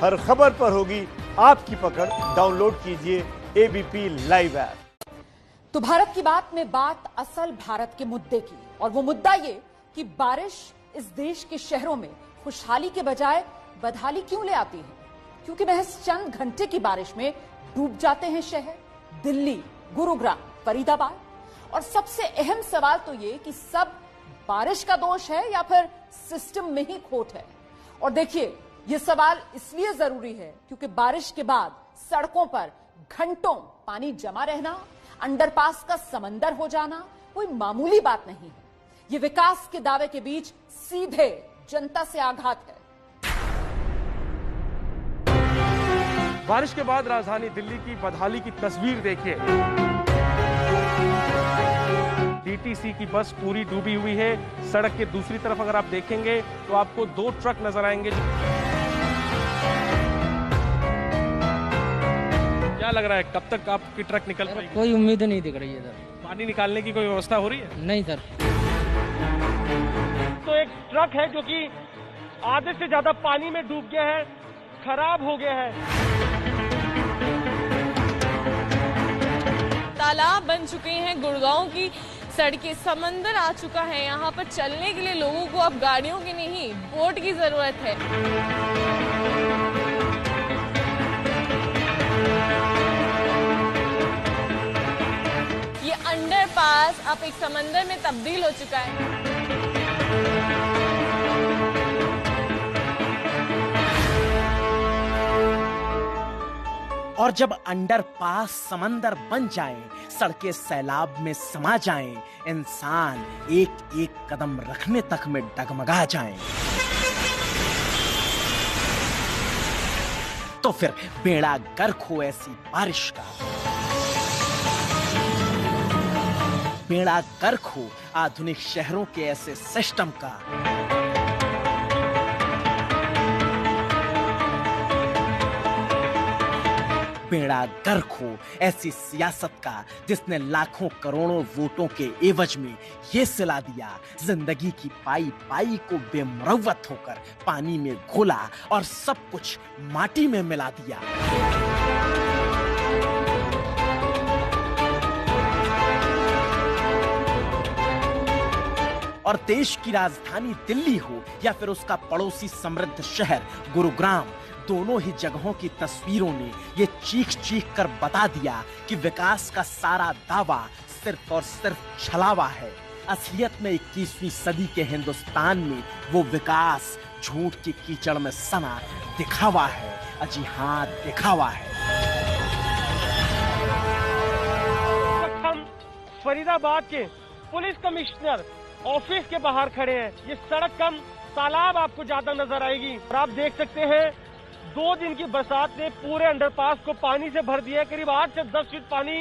हर खबर पर होगी आपकी पकड़। डाउनलोड कीजिए एबीपी लाइव ऐप। तो भारत की बात में बात असल भारत के मुद्दे की, और वो मुद्दा ये कि बारिश इस देश के शहरों में खुशहाली के बजाय बदहाली क्यों ले आती है। क्योंकि महज चंद घंटे की बारिश में डूब जाते हैं शहर, दिल्ली, गुरुग्राम, फरीदाबाद। और सबसे अहम सवाल तो ये कि सब बारिश का दोष है या फिर सिस्टम में ही खोट है। और देखिए, ये सवाल इसलिए जरूरी है क्योंकि बारिश के बाद सड़कों पर घंटों पानी जमा रहना, अंडरपास का समंदर हो जाना कोई मामूली बात नहीं है। ये विकास के दावे के बीच सीधे जनता से आघात है। बारिश के बाद राजधानी दिल्ली की बदहाली की तस्वीर देखिए। डीटीसी की बस पूरी डूबी हुई है। सड़क के दूसरी तरफ अगर आप देखेंगे तो आपको 2 ट्रक नजर आएंगे। क्या लग रहा है, कब तक आपकी ट्रक निकल पाएगी? कोई उम्मीद नहीं दिख रही है सर। पानी निकालने की कोई व्यवस्था हो रही है? नहीं सर। तो एक ट्रक है जो कि आधे से ज्यादा पानी में डूब गया है, खराब हो गया है। तालाब बन चुके हैं, गुड़गांव की सड़कें, समंदर आ चुका है। यहाँ पर चलने के लिए लोगों को अब गाड़ियों की नहीं, बोट की जरूरत है। ये अंडरपास अब एक समंदर में तब्दील हो चुका है। और जब अंडरपास समंदर बन जाए, सड़कें सैलाब में समा जाएं, इंसान एक एक कदम रखने तक में डगमगा जाएं, तो फिर बेड़ा गर्क हो ऐसी बारिश का, बेड़ा गर्क हो आधुनिक शहरों के ऐसे सिस्टम का, बेड़ा गर्क हो ऐसी सियासत का जिसने लाखों करोड़ों वोटों के एवज में ये सिला दिया, जिंदगी की पाई पाई को बेमुरव्वत होकर पानी में घोला और सब कुछ माटी में मिला दिया। और देश की राजधानी दिल्ली हो या फिर उसका पड़ोसी समृद्ध शहर गुरुग्राम, दोनों ही जगहों की तस्वीरों ने ये चीख चीख कर बता दिया कि विकास का सारा दावा सिर्फ और सिर्फ छलावा है। असलियत में 21वीं सदी के हिंदुस्तान में वो विकास झूठ की कीचड़ में सना दिखावा है। अजी हाँ, दिखावा है। हम फरीदाबाद के पुलिस कमिश्नर ऑफिस के बाहर खड़े हैं। ये सड़क कम, तालाब आपको ज्यादा नजर आएगी। और आप देख सकते हैं 2 दिन की बरसात ने पूरे अंडरपास को पानी से भर दिया है। करीब 8 से 10 फीट पानी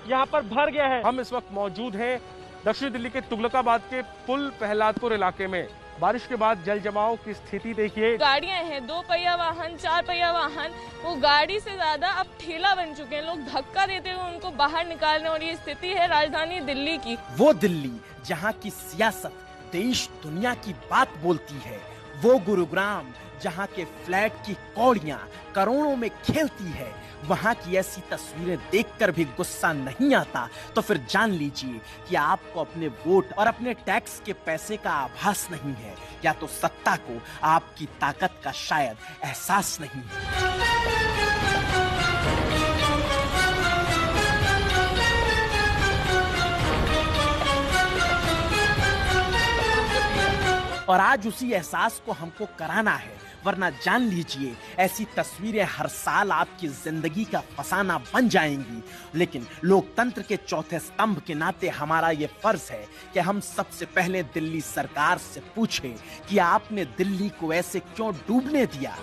यहाँ पर भर गया है। हम इस वक्त मौजूद हैं दक्षिण दिल्ली के तुगलकाबाद के पुल प्रहलादपुर इलाके में। बारिश के बाद जल जमाव की स्थिति देखिए। गाड़ियां हैं, 2 पहिया वाहन, 4 पहिया वाहन, वो गाड़ी से ज्यादा अब ठेला बन चुके हैं। लोग धक्का देते हुए उनको बाहर निकालने, और ये स्थिति है राजधानी दिल्ली की। वो दिल्ली जहाँ की सियासत देश दुनिया की बात बोलती है, वो गुरुग्राम जहाँ के फ्लैट की कौड़ियां करोड़ों में खेलती है, वहां की ऐसी तस्वीरें देखकर भी गुस्सा नहीं आता, तो फिर जान लीजिए कि आपको अपने वोट और अपने टैक्स के पैसे का आभास नहीं है, या तो सत्ता को आपकी ताकत का शायद एहसास नहीं है। और आज उसी एहसास को हमको कराना है, वरना जान लीजिए ऐसी तस्वीरें हर साल आपकी जिंदगी का फसाना बन जाएंगी। लेकिन लोकतंत्र के चौथे स्तंभ के नाते हमारा ये फर्ज है कि हम सबसे पहले दिल्ली सरकार से पूछें कि आपने दिल्ली को ऐसे क्यों डूबने दिया।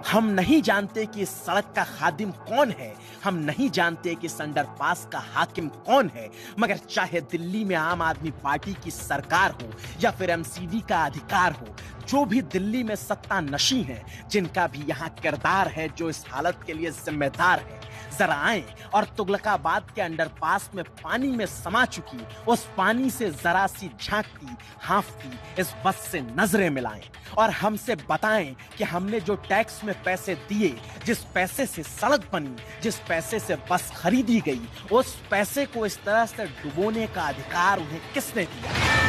हम नहीं जानते कि इस सड़क का खादिम कौन है, हम नहीं जानते कि इस अंडरपास का हाकिम कौन है, मगर चाहे दिल्ली में आम आदमी पार्टी की सरकार हो या फिर एमसीडी का अधिकार हो, जो भी दिल्ली में सत्ता नशी हैं, जिनका भी यहाँ किरदार है, जो इस हालत के लिए जिम्मेदार है, जरा आए और तुगलकाबाद के अंडरपास में पानी में समा चुकी उस पानी से जरा सी झांकती हांफती इस बस से नजरें मिलाएं और हमसे बताएं कि हमने जो टैक्स में पैसे दिए, जिस पैसे से सड़क बनी, जिस पैसे से बस खरीदी गई, उस पैसे को इस तरह से डुबोने का अधिकार उन्हें किसने दिया?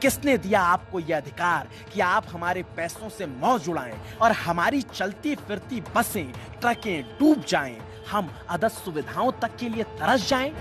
किसने दिया आपको यह अधिकार कि आप हमारे पैसों से मौज उड़ाएं और हमारी चलती फिरती बसें, ट्रकें डूब जाएं, हम अदद सुविधाओं तक के लिए तरस जाएं?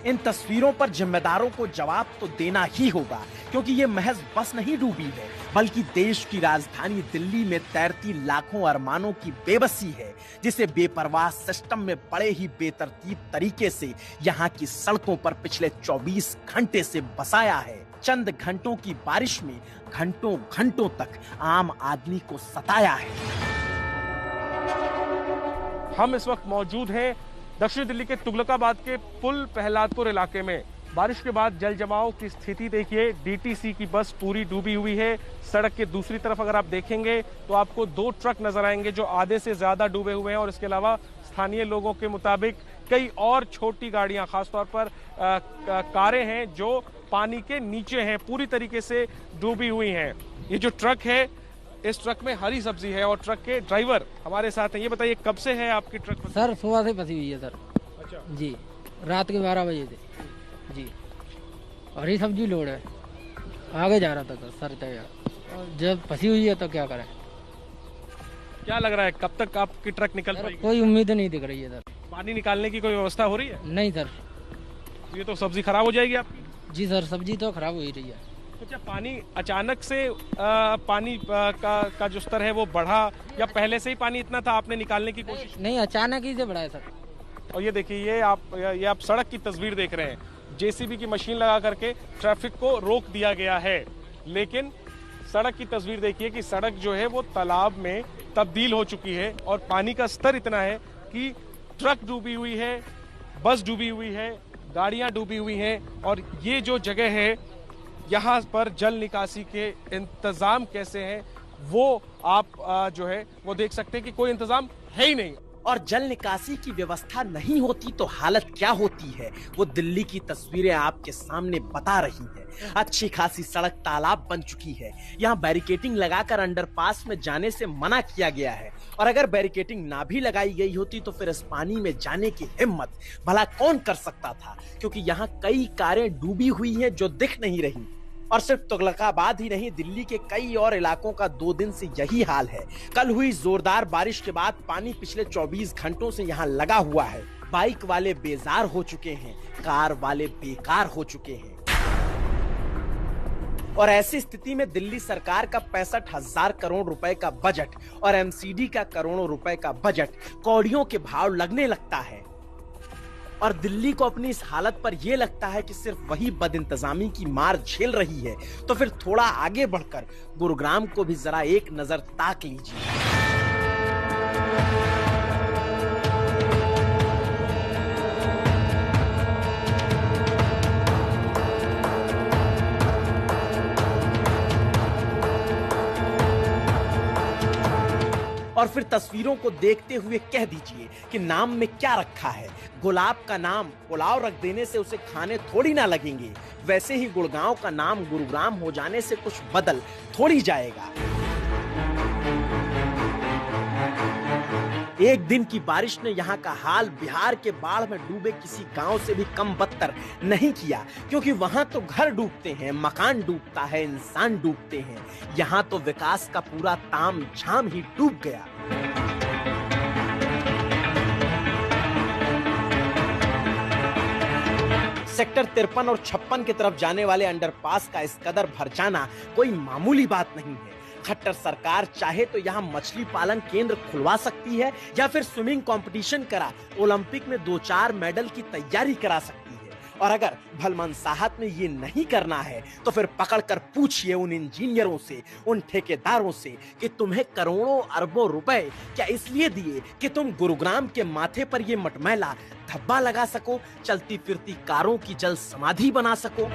इन तस्वीरों पर जिम्मेदारों को जवाब तो देना ही होगा, क्योंकि ये महज बस नहीं डूबी है, बल्कि देश की राजधानी दिल्ली में तैरती लाखों अरमानों की बेबसी है, जिसे बेपरवाह सिस्टम में बड़े ही बेतरतीब तरीके से यहाँ की सड़कों पर पिछले 24 घंटे से बसाया है। चंद घंटों की बारिश में घंटों घंटों तक आम आदमी को सताया है। हम इस वक्त मौजूद हैं दक्षिण दिल्ली के तुगलकाबाद के पुल प्रहलादपुर इलाके में। बारिश के बाद जल जमाव की स्थिति देखिए, डीटीसी की बस पूरी डूबी हुई है। सड़क के दूसरी तरफ अगर आप देखेंगे तो आपको 2 ट्रक नजर आएंगे जो आधे से ज्यादा डूबे हुए हैं, और इसके अलावा स्थानीय लोगों के मुताबिक कई और छोटी गाड़ियां, खासतौर पर कारें हैं जो पानी के नीचे हैं, पूरी तरीके से डूबी हुई हैं। ये जो ट्रक है, इस ट्रक में हरी सब्जी है और ट्रक के ड्राइवर हमारे साथ हैं। ये बताइए, कब से है आपकी ट्रक? सर सुबह से फंसी हुई है सर। अच्छा जी, रात के 12 बजे से जी। हरी सब्जी लोड है, आगे जा रहा था सर तैयार, और जब फंसी हुई है तो क्या करें? क्या लग रहा है कब तक आपकी ट्रक निकल पाएगी? कोई उम्मीद नहीं दिख रही है सर। पानी निकालने की कोई व्यवस्था हो रही है? नहीं सर। ये तो सब्जी खराब हो जाएगी आपकी। जी सर, सब्जी तो खराब हो ही रही है। तो क्या पानी अचानक से पानी का जो स्तर है वो बढ़ा, या पहले से ही पानी इतना था, आपने निकालने की कोशिश? नहीं, अचानक ही से बढ़ा है सर। और ये देखिए, ये आप सड़क की तस्वीर देख रहे हैं। जेसीबी की मशीन लगा करके ट्रैफिक को रोक दिया गया है, लेकिन सड़क की तस्वीर देखिए कि सड़क जो है वो तालाब में तब्दील हो चुकी है और पानी का स्तर इतना है कि ट्रक डूबी हुई है, बस डूबी हुई है, गाड़ियां डूबी हुई हैं। और ये जो जगह है, यहाँ पर जल निकासी के इंतजाम कैसे हैं वो आप जो है वो देख सकते हैं कि कोई इंतजाम है ही नहीं। और जल निकासी की व्यवस्था नहीं होती तो हालत क्या होती है, वो दिल्ली की तस्वीरें आपके सामने बता रही हैं। अच्छी खासी सड़क तालाब बन चुकी है, यहाँ बैरिकेटिंग लगाकर अंडरपास में जाने से मना किया गया है, और अगर बैरिकेटिंग ना भी लगाई गई होती तो फिर इस पानी में जाने की हिम्मत भला कौन कर सकता था, क्योंकि यहाँ कई कारें डूबी हुई हैं जो दिख नहीं रही। और सिर्फ तुगलकाबाद ही नहीं, दिल्ली के कई और इलाकों का 2 दिन से यही हाल है। कल हुई जोरदार बारिश के बाद पानी पिछले 24 घंटों से यहाँ लगा हुआ है। बाइक वाले बेजार हो चुके हैं, कार वाले बेकार हो चुके हैं। और ऐसी स्थिति में दिल्ली सरकार का 65,000 करोड़ रुपए का बजट और एमसीडी का करोड़ों रुपए का बजट कौड़ियों के भाव लगने लगता है। और दिल्ली को अपनी इस हालत पर यह लगता है कि सिर्फ वही बदइंतजामी की मार झेल रही है, तो फिर थोड़ा आगे बढ़कर गुरुग्राम को भी जरा एक नजर ताक लीजिए। और फिर तस्वीरों को देखते हुए कह दीजिए कि नाम में क्या रखा है। गुलाब का नाम पुलाव रख देने से उसे खाने थोड़ी ना लगेंगे, वैसे ही गुड़गांव का नाम गुरुग्राम हो जाने से कुछ बदल थोड़ी जाएगा। एक दिन की बारिश ने यहाँ का हाल बिहार के बाढ़ में डूबे किसी गांव से भी कम बदतर नहीं किया, क्योंकि वहां तो घर डूबते हैं, मकान डूबता है, इंसान डूबते हैं। यहाँ तो विकास का पूरा ताम झाम ही डूब गया। सेक्टर 53 और 56 की तरफ जाने वाले अंडरपास का इस कदर भर जाना कोई मामूली बात नहीं है। खट्टर सरकार चाहे तो यहाँ मछली पालन केंद्र खुलवा सकती है, या फिर स्विमिंग कंपटीशन करा ओलंपिक में 2-4 मेडल की तैयारी करा सकती है। और अगर भलमनसाहत में ये नहीं करना है तो फिर पकड़कर पूछिए उन इंजीनियरों से, उन ठेकेदारों से कि तुम्हें करोड़ों अरबों रुपए क्या इसलिए दिए कि तुम गुरुग्राम के माथे पर ये मटमैला धब्बा लगा सको, चलती फिरती कारों की जल समाधि बना सको।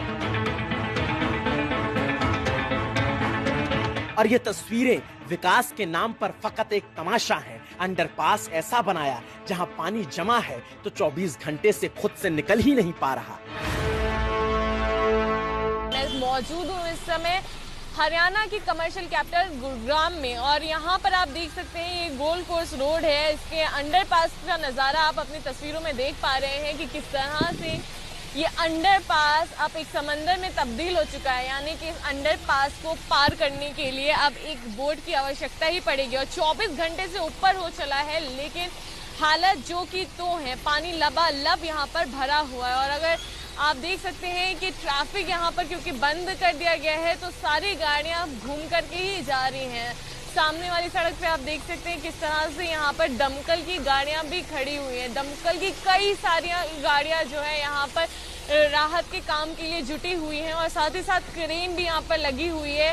और ये तस्वीरें विकास के नाम पर फकत एक तमाशा है। अंडरपास ऐसा बनाया जहां पानी जमा है तो 24 घंटे से खुद से निकल ही नहीं पा रहा। मैं मौजूद हूँ इस समय हरियाणा की कमर्शियल कैपिटल गुरुग्राम में, और यहाँ पर आप देख सकते हैं ये गोल्ड कोर्स रोड है। इसके अंडरपास का नज़ारा आप अपनी तस्वीरों में देख पा रहे हैं कि किस तरह से ये अंडरपास अब एक समंदर में तब्दील हो चुका है। यानी कि इस अंडरपास को पार करने के लिए अब एक बोट की आवश्यकता ही पड़ेगी, और 24 घंटे से ऊपर हो चला है, लेकिन हालत जो कि तो है, पानी लबालब यहाँ पर भरा हुआ है। और अगर आप देख सकते हैं कि ट्रैफिक यहाँ पर क्योंकि बंद कर दिया गया है तो सारी गाड़ियाँ घूम करके ही जा रही हैं। सामने वाली सड़क पे आप देख सकते हैं किस तरह से यहाँ पर दमकल की गाड़ियाँ भी खड़ी हुई हैं। दमकल की कई सारी गाड़ियाँ जो है यहाँ पर राहत के काम के लिए जुटी हुई हैं, और साथ ही साथ क्रेन भी यहाँ पर लगी हुई है।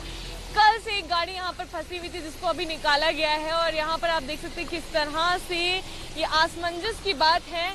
कल से एक गाड़ी यहाँ पर फंसी हुई थी जिसको अभी निकाला गया है, और यहाँ पर आप देख सकते हैं किस तरह से ये असमंजस की बात है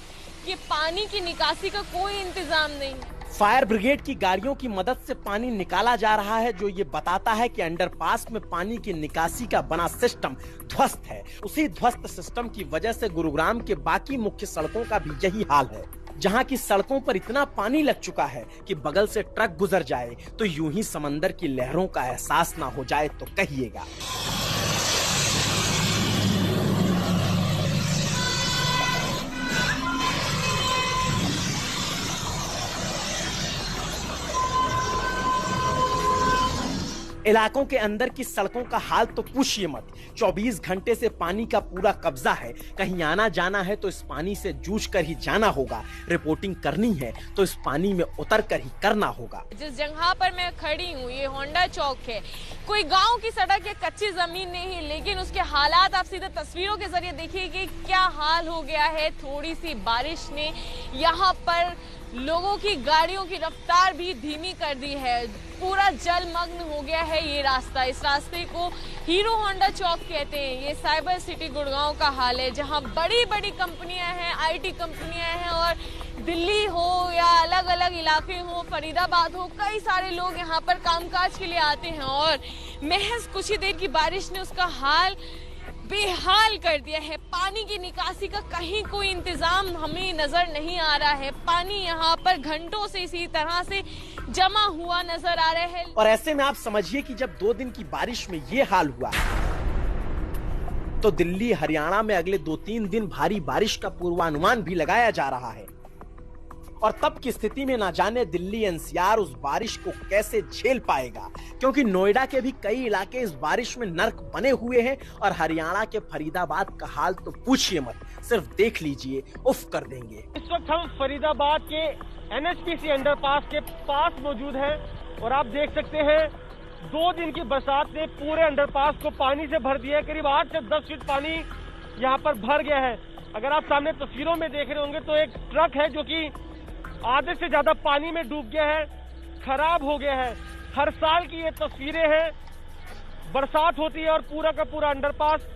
कि पानी की निकासी का कोई इंतजाम नहीं। फायर ब्रिगेड की गाड़ियों की मदद से पानी निकाला जा रहा है, जो ये बताता है कि अंडरपास में पानी की निकासी का बना सिस्टम ध्वस्त है। उसी ध्वस्त सिस्टम की वजह से गुरुग्राम के बाकी मुख्य सड़कों का भी यही हाल है, जहां की सड़कों पर इतना पानी लग चुका है कि बगल से ट्रक गुजर जाए तो यूं ही समंदर की लहरों का एहसास ना हो जाए तो कहिएगा। इलाकों के अंदर की सड़कों का हाल तो पूछिए मत। 24 घंटे से पानी का पूरा कब्जा है। कहीं आना जाना है तो इस पानी से जूझ कर ही जाना होगा। रिपोर्टिंग करनी है तो इस पानी में उतर कर ही करना होगा। जिस जगह पर मैं खड़ी हूँ ये होंडा चौक है। कोई गांव की सड़क या कच्ची जमीन नहीं, लेकिन उसके हालात आप सीधे तस्वीरों के जरिए देखिए कि क्या हाल हो गया है। थोड़ी सी बारिश ने यहाँ पर लोगों की गाड़ियों की रफ्तार भी धीमी कर दी है। पूरा जलमग्न हो गया है ये रास्ता। इस रास्ते को हीरो होंडा चौक कहते हैं। ये साइबर सिटी गुड़गांव का हाल है, जहां बड़ी बड़ी कंपनियां हैं, आईटी कंपनियां हैं, और दिल्ली हो या अलग अलग इलाके हो, फरीदाबाद हो, कई सारे लोग यहाँ पर कामकाज के लिए आते हैं। और महज कुछ ही देर की बारिश ने उसका हाल बेहाल कर दिया है। पानी की निकासी का कहीं कोई इंतजाम हमें नजर नहीं आ रहा है। पानी यहाँ पर घंटों से इसी तरह से जमा हुआ नजर आ रहा है। और ऐसे में आप समझिए कि जब 2 दिन की बारिश में ये हाल हुआ तो दिल्ली हरियाणा में अगले 2-3 दिन भारी बारिश का पूर्वानुमान भी लगाया जा रहा है। और तब की स्थिति में ना जाने दिल्ली एनसीआर उस बारिश को कैसे झेल पाएगा, क्योंकि नोएडा के भी कई इलाके इस बारिश में नर्क बने हुए हैं। और हरियाणा के फरीदाबाद का हाल तो पूछिए मत, सिर्फ देख लीजिए उफ कर देंगे। इस वक्त हम फरीदाबाद के एनएचपीसी अंडरपास के पास मौजूद हैं, और आप देख सकते हैं 2 दिन की बरसात ने पूरे अंडरपास को पानी से भर दिया है। करीब 8 से 10 फीट पानी यहाँ पर भर गया है। अगर आप सामने तस्वीरों में देख रहे होंगे तो एक ट्रक है जो कि आधे से ज्यादा पानी में डूब गया है, खराब हो गया है। हर साल की ये तस्वीरें हैं। बरसात होती है और पूरा का पूरा अंडरपास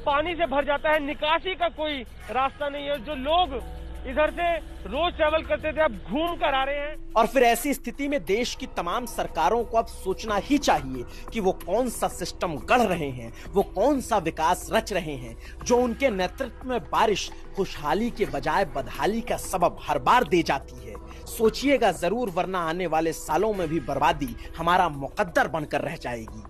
पानी से भर जाता है। निकासी का कोई रास्ता नहीं है। जो लोग इधर से रोज ट्रैवल करते थे अब घूम कर आ रहे हैं। और फिर ऐसी स्थिति में देश की तमाम सरकारों को अब सोचना ही चाहिए कि वो कौन सा सिस्टम गढ़ रहे हैं, वो कौन सा विकास रच रहे हैं, जो उनके नेतृत्व में बारिश खुशहाली के बजाय बदहाली का सबब हर बार दे जाती है। सोचिएगा जरूर, वरना आने वाले सालों में भी बर्बादी हमारा मुकद्दर बनकर रह जाएगी।